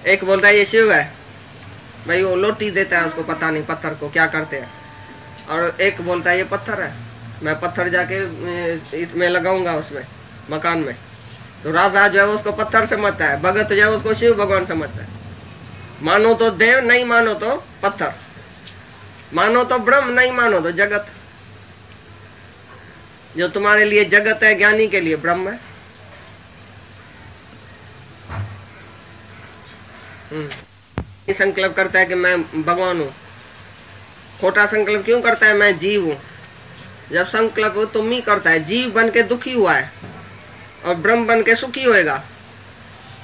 एक बोलता है ये शिव है, भाई वो लोटी देता है उसको, पता नहीं पत्थर को क्या करते हैं। और एक बोलता है ये पत्थर है, मैं पत्थर जाके मैं लगाऊंगा उसमें मकान में। तो राजा जो है उसको पत्थर समझता है, भगत जो है उसको शिव भगवान समझता है। मानो तो देव, नहीं मानो तो पत्थर, मानो तो ब्रह्म, नहीं मानो तो जगत। जो तुम्हारे लिए जगत है ज्ञानी के लिए ब्रह्म है। संकल्प करता है कि मैं भगवान हूं, खोटा संकल्प क्यों करता है, मैं जीव हूं। जब संकल्प तुम ही करता है, जीव बन के दुखी हुआ है और ब्रह्म बन के सुखी होएगा,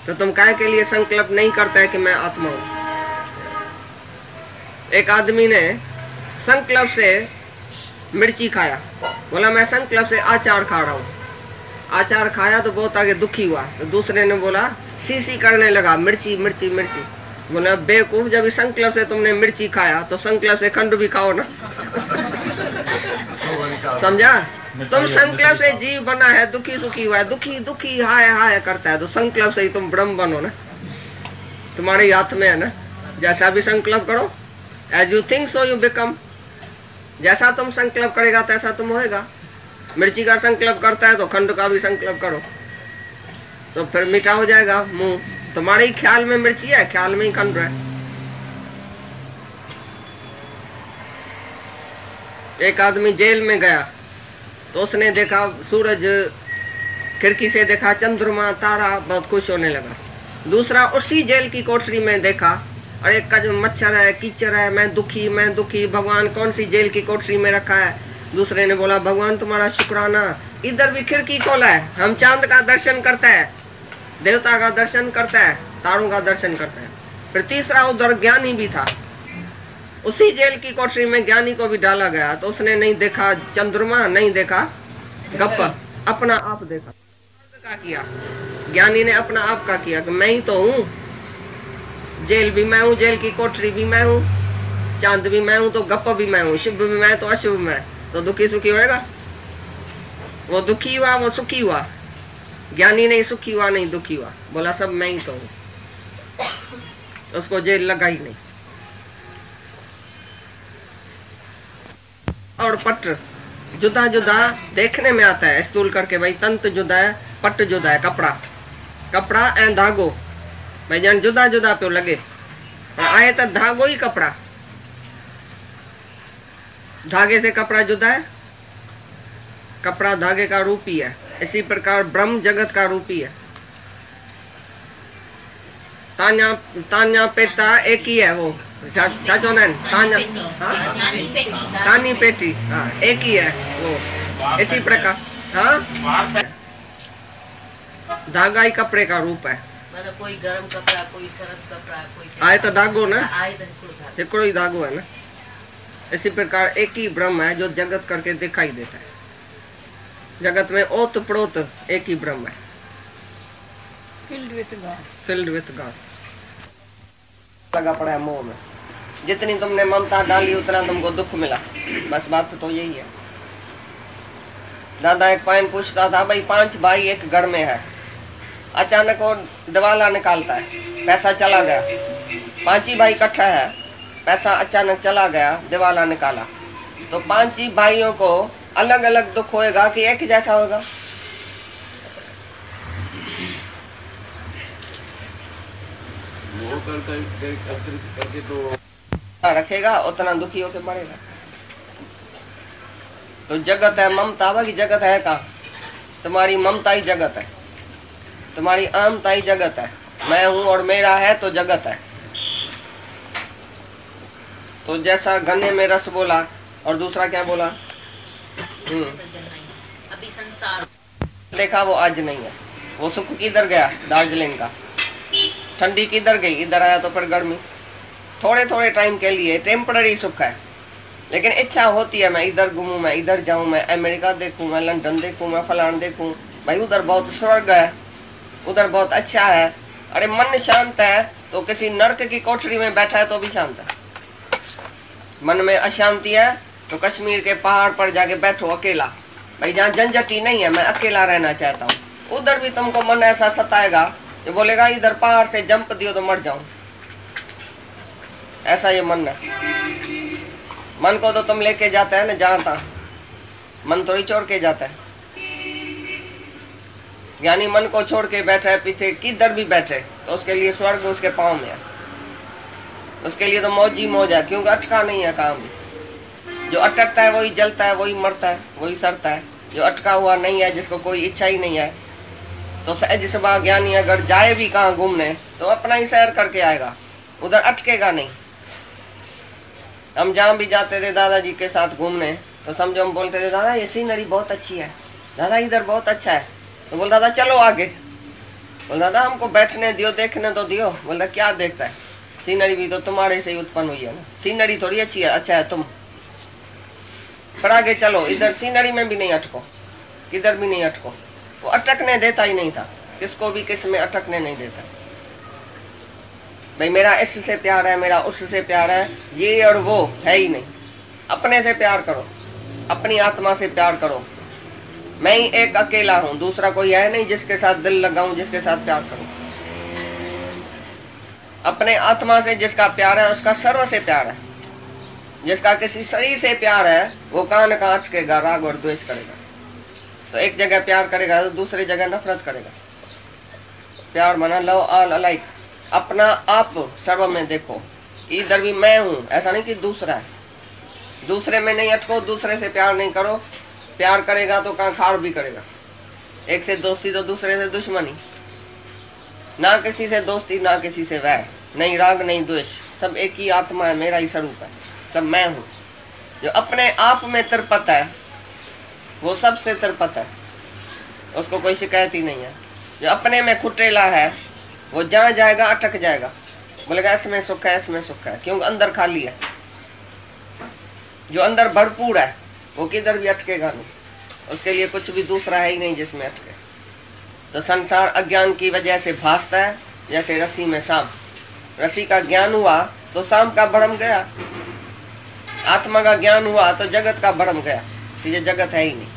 तो तुम काहे के लिए संकल्प नहीं करता है कि मैं आत्मा हूं। एक आदमी ने संकल्प से मिर्ची खाया, बोला मैं संकल्प से आचार खा रहा हूं। आचार खाया तो बहुत आगे दुखी हुआ, तो दूसरे ने बोला सी करने लगा, मिर्ची मिर्ची मिर्ची। बोला बेवकूफ, जब संकल्प से तुमने मिर्ची खाया तो संकल्प से खंड भी खाओ ना। समझा? तुम संकल्प से जीव बना है, दुखी सुखी हुआ है, दुखी दुखी हाय हाय करता है, तो संकल्प से ही तुम ब्रह्म बनो ना। तुम्हारे हाथ में है ना, जैसा भी संकल्प करो, as you think so you become. जैसा तुम संकल्प करेगा तैसा तुम होएगा। मिर्ची का संकल्प करता है तो खंड का भी संकल्प करो, तो फिर मीठा हो जाएगा मुंह। तुम्हारे ही ख्याल में मिर्ची है, ख्याल में ही खंड है। एक आदमी जेल में गया तो उसने देखा सूरज, खिड़की से देखा चंद्रमा तारा, बहुत खुश होने लगा। दूसरा उसी जेल की कोठरी में देखा और एक का जो मच्छर है, कीचड़ है, मैं दुखी, भगवान कौन सी जेल की कोठरी में रखा है। दूसरे ने बोला भगवान तुम्हारा शुक्राना, इधर भी खिड़की खोला है, हम चांद का दर्शन करता है, देवता का दर्शन करता है, तारों का दर्शन करता है। फिर तीसरा उधर ज्ञानी भी था, उसी जेल की कोठरी में ज्ञानी को भी डाला गया, तो उसने नहीं देखा चंद्रमा, नहीं देखा गप्पा, अपना आप देखा। क्या किया ज्ञानी ने? अपना आप का किया कि मैं ही तो हूँ, जेल भी मैं हूँ, जेल की कोठरी भी मैं हूँ, चांद भी मैं हूँ, तो गप्प भी मैं हूँ, शुभ भी मैं तो अशुभ मैं। तो दुखी सुखी होएगा? वो दुखी हुआ, वो सुखी हुआ। ज्ञानी नहीं सुखी हुआ, नहीं दुखी हुआ, बोला सब मैं ही तो हूँ, उसको जेल लगा ही नहीं। और पट जुदा जुदा देखने में आता है, स्थूल करके भाई तंत जुदा है, पट जुदा है, कपड़ा एंड धागो, भाई जान जुदा जुदा पे लगे, आए तो धागो ही कपड़ा, धागे से कपड़ा जुदा है, कपड़ा धागे का रूप ही है। इसी प्रकार ब्रह्म जगत का रूप ही है। तान्या पेटा एक ही है, वो तानी पेटी, हाँ एक ही है वो। इसी प्रकार हाँ धागा ही कपड़े का रूप है, मतलब कोई गर्म कपड़ा, कोई सर्द कपड़ा, कोई आए तो धागो ना, आए तो एकड़ो ही धागो है ना। इसी प्रकार एक ही ब्रह्म है जो जगत करके दिखाई देता है। जगत में ओत प्रोत एक ही ब्रह्म है, फिल्ड विथ गॉड। लगा पड़ा है मोह में, जितनी तुमने ममता डाली उतना तुमको दुख मिला, बस बात तो यही है। दादा एक पॉइंट पूछता था, भाई 5 भाई एक घर में है, अचानक वो दिवाला निकालता है, पैसा चला गया, 5 ही भाई इकट्ठा है, पैसा अचानक चला गया, दिवाला निकाला, तो 5 ही भाइयों को अलग अलग दुख होएगा कि एक जैसा होगा? वो करके तो रखेगा उतना दुखी होके मरेगा। तो जगत है ममता, की जगत है कहाँ? तुम्हारी ममता ही जगत है, तुम्हारी अहमता ही जगत है। मैं हूँ और मेरा है तो जगत है। तो जैसा गन्ने में रस बोला और दूसरा क्या बोला, अभी संसार देखा वो आज नहीं है। वो सुख किधर गया? दार्जिलिंग का। ठंडी किधर गई? इधर आया तो फिर गर्मी। थोड़े थोड़े टाइम के लिए टेम्पररी सुख है, लेकिन इच्छा होती है मैं इधर घूमूं, मैं इधर जाऊं, मैं अमेरिका देखूं, मैं लंदन देखूं, मैं फलान देखूं, भाई उधर बहुत स्वर्ग है, उधर बहुत अच्छा है। अरे मन शांत है तो किसी नर्क की कोठरी में बैठा है तो भी शांत है। मन में अशांति है तो कश्मीर के पहाड़ पर जाके बैठो अकेला, भाई जहाँ झंझट ही नहीं है, मैं अकेला रहना चाहता हूँ। उधर भी तुमको मन ऐसा सताएगा ये बोलेगा इधर पहाड़ से जंप दियो तो मर जाऊं, ऐसा ये मन है। मन को तो तुम लेके जाता है ना जहां तहां, मन थोड़ी छोड़ के जाता है। ज्ञानी मन को छोड़ के बैठा है पीछे किधर भी बैठे तो उसके लिए स्वर्ग उसके पांव में है, उसके लिए तो मौज ही मौज है, क्योंकि अटका नहीं है काम भी। जो अटकता है वही जलता है, वही मरता है, वही सड़ता है। जो अटका हुआ नहीं है, जिसको कोई इच्छा ही नहीं है, तो सहज स्वभाव ज्ञानी अगर जाए भी कहाँ घूमने तो अपना ही सैर करके आएगा, उधर अटकेगा नहीं। हम जहाँ भी जाते थे दादाजी के साथ घूमने तो समझो हम बोलते थे दादा ये सीनरी बहुत अच्छी है, दादा इधर बहुत अच्छा है, तो बोलता था चलो आगे। बोलता था हमको बैठने दियो, देखने तो दियो। बोलता क्या देखता है, सीनरी भी तो तुम्हारे से ही उत्पन्न हुई है ना, सीनरी थोड़ी अच्छी है, अच्छा है तुम, पर आगे चलो। इधर सीनरी में भी नहीं अटको, किधर भी नहीं अटको। वो अटकने देता ही नहीं था, किसको भी किस में अटकने नहीं देता। भाई मेरा इससे प्यार है, मेरा उससे प्यार है, ये और वो है ही नहीं। अपने से प्यार करो, अपनी आत्मा से प्यार करो। मैं ही एक अकेला हूं, दूसरा कोई है नहीं जिसके साथ दिल लगाऊं, जिसके साथ प्यार करूं। अपने आत्मा से जिसका प्यार है उसका सर्व से प्यार है। जिसका किसी शरीर से प्यार है वो कहां न कहां अटकेगा, राग और द्वेष करेगा। तो एक जगह प्यार करेगा तो दूसरी जगह नफरत करेगा। प्यार माना लव ऑल अलाइक, अपना आप सर्व में देखो। इधर भी मैं हूं, ऐसा नहीं कि दूसरा है। दूसरे में नहीं अटको, दूसरे से प्यार नहीं करो। प्यार करेगा तो कहां खाड़ भी करेगा। एक से दोस्ती तो दूसरे से दुश्मनी। ना किसी से दोस्ती ना किसी से वैर, नहीं राग नहीं द्वेष, सब एक ही आत्मा है, मेरा ही स्वरूप है, सब मैं हूं। जो अपने आप में तृप्त है वो सबसे तृप्त है, उसको कोई शिकायत ही नहीं है। जो अपने में खुटेला है वो जहां जाएगा अटक जाएगा, बोलेगा इसमें सुख है, इसमें सुख है, क्योंकि अंदर खाली है। जो अंदर भरपूर है वो किधर भी अटकेगा नहीं, उसके लिए कुछ भी दूसरा है ही नहीं जिसमें अटके। तो संसार अज्ञान की वजह से भासता है, जैसे रस्सी में सांप। रस्सी का ज्ञान हुआ तो सांप का भ्रम गया, आत्मा का ज्ञान हुआ तो जगत का भ्रम गया, ये जगत है ही नहीं।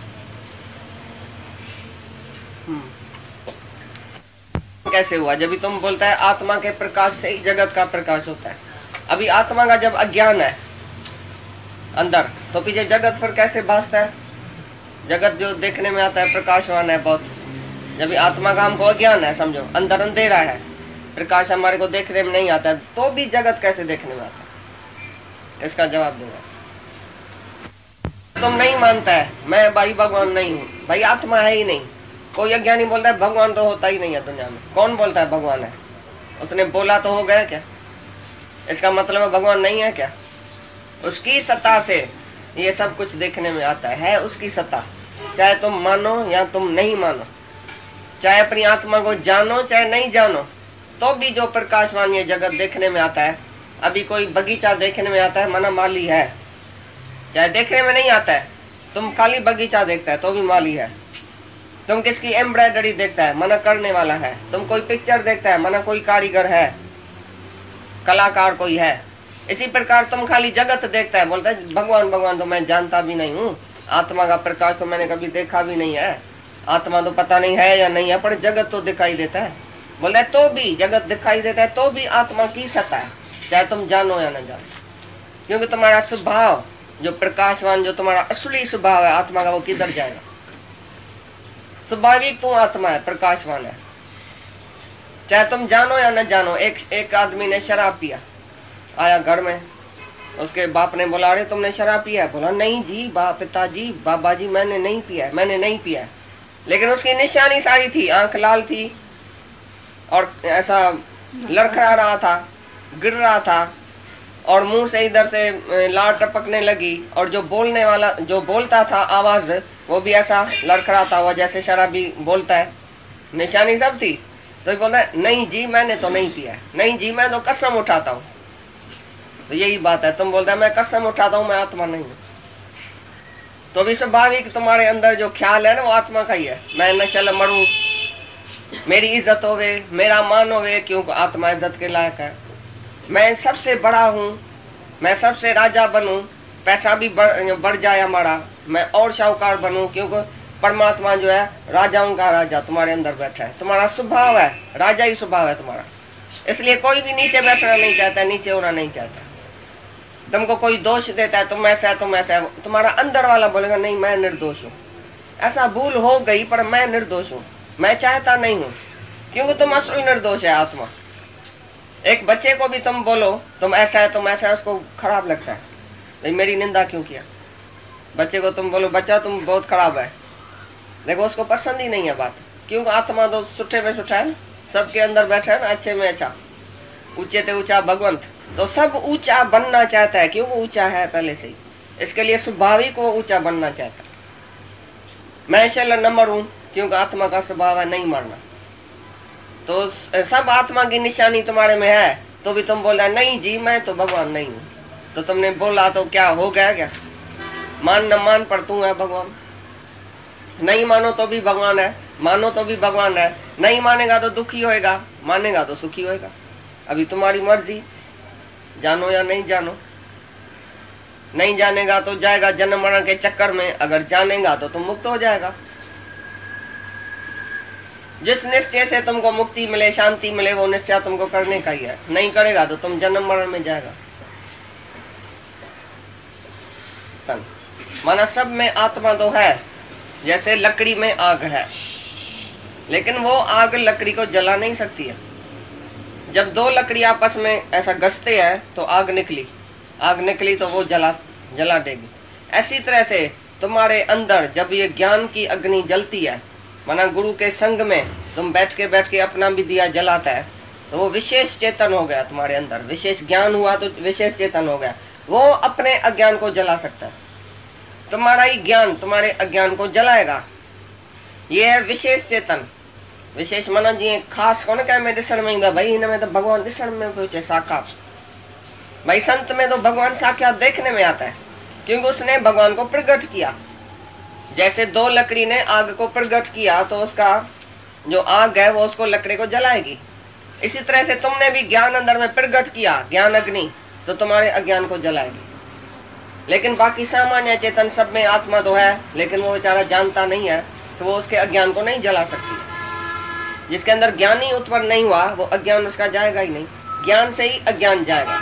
कैसे हुआ? जब भी तुम बोलता है आत्मा के प्रकाश से ही जगत का प्रकाश होता है। अभी आत्मा का जब अज्ञान है अंदर, तो पीछे जगत पर कैसे भासता है? जगत जो देखने में आता है प्रकाशवान है बहुत। जब आत्मा का हमको अज्ञान है, समझो अंदर अंधेरा है, प्रकाश हमारे को देखने में नहीं आता है, तो भी जगत कैसे देखने में आता है? इसका जवाब दूंगा। तुम नहीं मानता है मैं भाई भगवान नहीं हूँ, भाई आत्मा है ही नहीं। कोई अज्ञानी बोलता है भगवान तो होता ही नहीं है दुनिया में। कौन बोलता है भगवान है? उसने बोला तो हो गया क्या? इसका मतलब है भगवान नहीं है क्या? उसकी सत्ता से ये सब कुछ देखने में आता है उसकी सत्ता। चाहे तुम मानो या तुम नहीं मानो, चाहे अपनी आत्मा को जानो चाहे नहीं जानो, तो भी जो प्रकाशवान ये जगत देखने में आता है। अभी कोई बगीचा देखने में आता है, माना माली है। चाहे देखने में नहीं आता है, तुम खाली बगीचा देखता है तो भी माली है। तुम किसकी एम्ब्रॉयडरी देखता है, माना करने वाला है। तुम कोई पिक्चर देखता है, माना कोई कारीगर है, कलाकार कोई है। इसी प्रकार तुम खाली जगत देखता है, बोलता है भगवान भगवान तो मैं जानता भी नहीं हूँ, आत्मा का प्रकाश तो मैंने कभी देखा भी नहीं है, आत्मा तो पता नहीं है या नहीं है, पर जगत तो दिखाई देता है। बोलता है तो भी जगत दिखाई देता है, तो भी आत्मा की सत्ता है, चाहे तुम जानो या न जानो। क्योंकि तुम्हारा स्वभाव जो प्रकाशवान, जो तुम्हारा असली स्वभाव है आत्मा का, वो किधर जाएगा? स्वाभाविक तुम आत्मा है, प्रकाशवान है, चाहे तुम जानो या न जानो। एक आदमी ने शराब पिया, आया घर में, उसके बाप ने बोला अरे तुमने शराब पिया? बोला नहीं जी पिताजी, बाबा जी मैंने नहीं पिया है, मैंने नहीं पिया है। लेकिन उसकी निशानी सारी थी, आंख लाल थी और ऐसा लड़खड़ा रहा था, गिर रहा था, और मुंह से इधर से लार टपकने लगी, और जो बोलने वाला जो बोलता था आवाज वो भी ऐसा लड़खड़ाता हुआ जैसे शराबी बोलता है। निशानी सब थी, तो बोलता है नहीं जी मैंने तो नहीं पिया है, नहीं जी मैं तो कसम उठाता हूँ। तो यही बात है, तुम बोलता है मैं कसम उठाता हूँ, मैं आत्मा नहीं हूँ। तो भी स्वाभाविक तुम्हारे अंदर जो ख्याल है ना वो आत्मा का ही है। मैं नशल मरूं, मेरी इज्जत होवे, मेरा मान होवे, क्योंकि आत्मा इज्जत के लायक है। मैं सबसे बड़ा हूँ, मैं सबसे राजा बनूं, पैसा भी बढ़ जाए हमारा, मैं और शाहूकार बनूं, क्योंकि परमात्मा जो है राजाओं का राजा तुम्हारे अंदर बैठा है, तुम्हारा स्वभाव है, राजा ही स्वभाव है तुम्हारा। इसलिए कोई भी नीचे बैठना नहीं चाहता, नीचे होना नहीं चाहता। तुमको कोई दोष देता है, तुम ऐसा है, तुम ऐसा है, तुम्हारा अंदर वाला बोलेगा नहीं मैं निर्दोष हूँ, ऐसा भूल हो गई पर मैं निर्दोष हूँ, मैं चाहता नहीं हूँ, क्योंकि तुम असल निर्दोष है आत्मा। एक बच्चे को भी तुम बोलो तुम ऐसा है, तुम ऐसा है, उसको खराब लगता है, नहीं मेरी निंदा क्यों किया। बच्चे को तुम बोलो बच्चा तुम बहुत खराब है, देखो उसको पसंद ही नहीं है बात, क्योंकि आत्मा तो सुठे में सुठा है, सबके अंदर बैठा है ना, अच्छे में अच्छा, ऊंचे ते ऊंचा भगवंत, तो सब ऊंचा बनना चाहता है, क्योंकि ऊंचा है पहले से ही, इसके लिए स्वाभाविक वो ऊंचा बनना चाहता है। मैं चल न मरूं, क्योंकि आत्मा का स्वभाव है नहीं मरना। तो सब आत्मा की निशानी तुम्हारे में है, तो भी तुम बोला नहीं जी मैं तो भगवान नहीं हूँ, तो तुमने बोला तो क्या हो गया क्या? मान न मान पर तू है भगवान, नहीं मानो तो भी भगवान है, मानो तो भी भगवान है। नहीं मानेगा तो दुखी होएगा, मानेगा तो सुखी होएगा। अभी तुम्हारी मर्जी, जानो या नहीं जानो। नहीं जानेगा तो जाएगा जन्म मरण के चक्कर में, अगर जानेगा तो तुम मुक्त हो जाएगा। जिस निश्चय से तुमको मुक्ति मिले, शांति मिले, वो निश्चय तुमको करने का ही है। नहीं करेगा तो तुम जन्म मरण में जाएगा। माना सब में आत्मा तो है, जैसे लकड़ी में आग है, लेकिन वो आग लकड़ी को जला नहीं सकती है। जब दो लकड़ी आपस में ऐसा घसते हैं तो आग निकली तो वो जला देगी। ऐसी तरह से तुम्हारे अंदर जब ये ज्ञान की अग्नि जलती है, माना गुरु के संग में तुम बैठ के अपना भी दिया जलाता है, तो वो विशेष चेतन हो गया तुम्हारे अंदर। विशेष ज्ञान हुआ तो विशेष चेतन हो गया, वो अपने अज्ञान को जला सकता है। तुम्हारा ही ज्ञान तुम्हारे अज्ञान को जलाएगा। ये है विशेष चेतन। विशेष माना जी खास कोने क्या में दिसण में ईंदा, भाई इनमें तो भगवान दिसण में पहुंचे साक्षात। भाई संत में तो भगवान साक्षात देखने में आता है, क्योंकि उसने भगवान को प्रकट किया। जैसे दो लकड़ी ने आग को प्रकट किया तो उसका जो आग है वो उसको लकड़ी को जलाएगी। इसी तरह से तुमने भी ज्ञान अंदर में प्रकट किया, ज्ञान अग्नि, तो तुम्हारे अज्ञान को जलाएगी। लेकिन बाकी सामान्य चेतन सब में आत्मा तो है, लेकिन वो बेचारा जानता नहीं है, तो वो उसके अज्ञान को नहीं जला सकती है। जिसके अंदर ज्ञान ही उत्पन्न नहीं हुआ, वो अज्ञान उसका जाएगा ही नहीं, ज्ञान से ही अज्ञान जाएगा।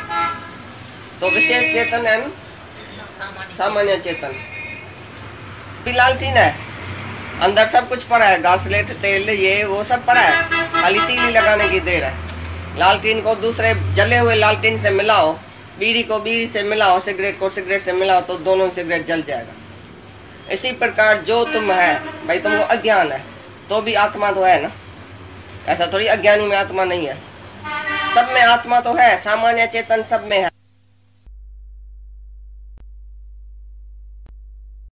तो विशेष चेतन है सामान्य चेतन। लालटीन है, अंदर सब कुछ पड़ा है, घासलेट तेल ये वो सब पड़ा है, खाली तीली लगाने की देर है। लालटीन को दूसरे जले हुए लालटीन से मिलाओ, बीड़ी को बीड़ी से मिलाओ, सिगरेट को सिगरेट से मिलाओ, तो दोनों सिगरेट जल जाएगा। इसी प्रकार जो तुम है, भाई तुमको अज्ञान है तो भी आत्मा तो है ना, ऐसा थोड़ी अज्ञानी में आत्मा नहीं है। सब में आत्मा तो है, सामान्य चेतन सब में है।